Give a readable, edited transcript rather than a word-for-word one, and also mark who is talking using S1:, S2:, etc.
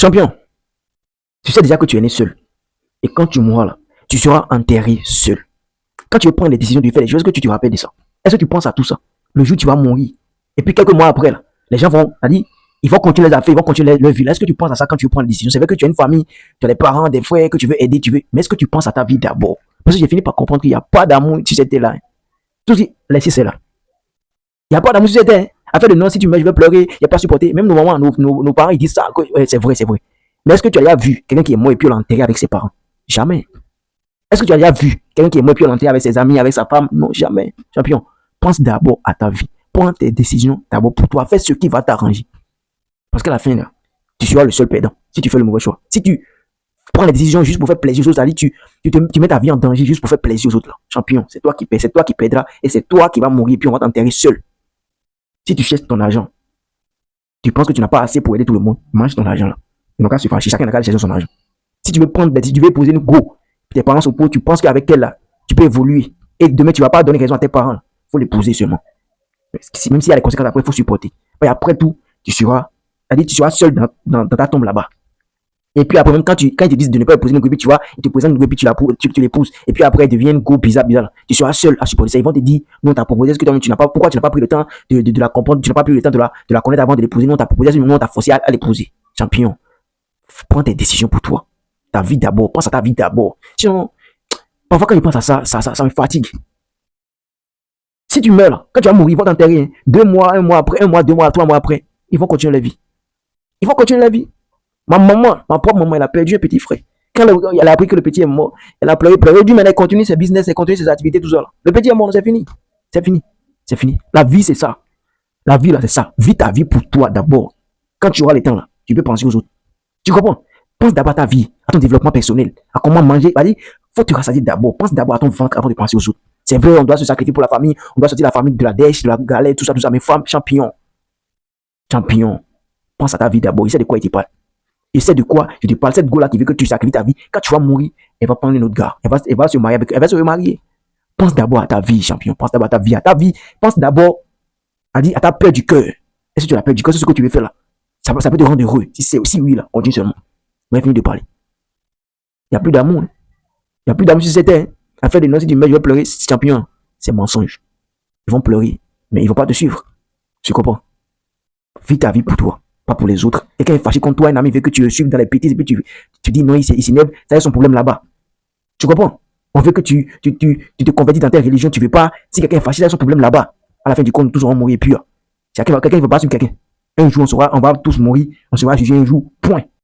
S1: Champion, tu sais déjà que tu es né seul. Et quand tu mourras là, tu seras enterré seul. Quand tu veux prendre les décisions de faire les choses, est-ce que tu te rappelles de ça? Est-ce que tu penses à tout ça? Le jour où tu vas mourir. Et puis quelques mois après, là, les gens vont, ils vont continuer les affaires, ils vont continuer leur vie. Est-ce que tu penses à ça quand tu veux prendre des décisions? C'est vrai que tu as une famille, tu as des parents, des frères que tu veux aider, tu veux. Mais est-ce que tu penses à ta vie d'abord? Parce que j'ai fini par comprendre qu'il n'y a pas d'amour si c'était là. Tout ce qui, laissez c'est là. Il n'y a pas d'amour si c'était. Hein. Afin de non, si tu meurs, je vais pleurer, il n'y a pas à supporter. Même nos mamans, nos parents, ils disent ça. Ouais, c'est vrai, c'est vrai. Mais est-ce que tu as déjà vu quelqu'un qui est mort et puis on l'a enterré avec ses parents? Jamais. Est-ce que tu as déjà vu quelqu'un qui est mort et puis on l'a enterré avec ses amis, avec sa femme? Non, jamais. Champion, pense d'abord à ta vie. Prends tes décisions d'abord pour toi. Fais ce qui va t'arranger. Parce qu'à la fin, là, tu seras le seul perdant si tu fais le mauvais choix. Si tu prends les décisions juste pour faire plaisir aux autres, tu mets ta vie en danger juste pour faire plaisir aux autres. Là. Champion, c'est toi qui perds, c'est toi qui perdras et c'est toi qui vas mourir et puis on va t'enterrer seul. Si tu cherches ton argent, tu penses que tu n'as pas assez pour aider tout le monde, mange ton argent là. Ils n'ont qu'à se fâcher, chacun n'a qu'à chercher son argent. Si tu veux prendre, si tu veux poser une go, tes parents s'opposent, tu penses qu'avec elle là, tu peux évoluer. Et demain, tu ne vas pas donner raison à tes parents. Il faut les poser seulement. Même s'il y a les conséquences après, il faut supporter. Et après tout, tu seras seul dans ta tombe là-bas. Et puis après, même quand ils te disent de ne pas épouser une go, tu vois, ils te présentent une go, puis tu l'épouses. Et puis après, elle devient une go bizarre. Tu seras seul à supporter ça. Ils vont te dire, non, t'as proposé, pourquoi tu n'as pas pris le temps de la comprendre, tu n'as pas pris le temps de la connaître avant de l'épouser. Non, t'as proposé, non, t'as forcé à l'épouser. Champion, prends tes décisions pour toi. Ta vie d'abord, pense à ta vie d'abord. Sinon, parfois quand je pense à ça me fatigue. Si tu meurs, quand tu vas mourir, ils vont t'enterrer. 2 mois, 1 mois après, 1 mois, 2 mois, 3 mois après, ils vont continuer la vie. Ils vont continuer la vie. Ma propre maman, elle a perdu un petit frère. Quand elle a appris que le petit est mort, elle a pleuré. Elle dit, mais elle continue ses business, elle continue ses activités, tout ça. Le petit est mort, c'est fini. C'est fini. C'est fini. La vie, c'est ça. La vie, là, c'est ça. Vis ta vie pour toi d'abord. Quand tu auras le temps, là, tu peux penser aux autres. Tu comprends? Pense d'abord à ta vie, à ton développement personnel, à comment manger. Il faut te rassasier d'abord. Pense d'abord à ton ventre avant de penser aux autres. C'est vrai, on doit se sacrifier pour la famille. On doit sortir la famille de la dèche, de la galère, tout ça. Mais femme, champion. Pense à ta vie d'abord. Il sait de quoi il te parle. Il sait de quoi je te parle. Cette go-là qui veut que tu sacrifies ta vie. Quand tu vas mourir, elle va prendre une autre gars. Elle va se marier avec. Elle va se remarier. Pense d'abord à ta vie, champion. Pense d'abord à ta vie. Pense d'abord à ta peur du cœur. Est-ce que tu as la peur du cœur? C'est ce que tu veux faire là. Ça peut te rendre heureux. Si c'est aussi oui là, on dit seulement. On a fini de parler. Il n'y a plus d'amour. Il n'y a plus d'amour si c'était. Afin de non, si tu meurs, je vais pleurer. Champion, c'est mensonge. Ils vont pleurer, mais ils ne vont pas te suivre. Tu comprends? Vis ta vie pour toi, pas pour les autres. Et quand il est fâché contre toi, un ami veut que tu le suives dans les bêtises, et puis tu dis non, il s'énerve, ça a son problème là-bas. Tu comprends? On veut que tu te convertis dans ta religion, tu ne veux pas. Si quelqu'un est fâché, ça a son problème là-bas. À la fin du compte, tous vont mourir pur. Si quelqu'un ne veut pas suivre quelqu'un, un jour on va tous mourir, on sera jugé un jour, point.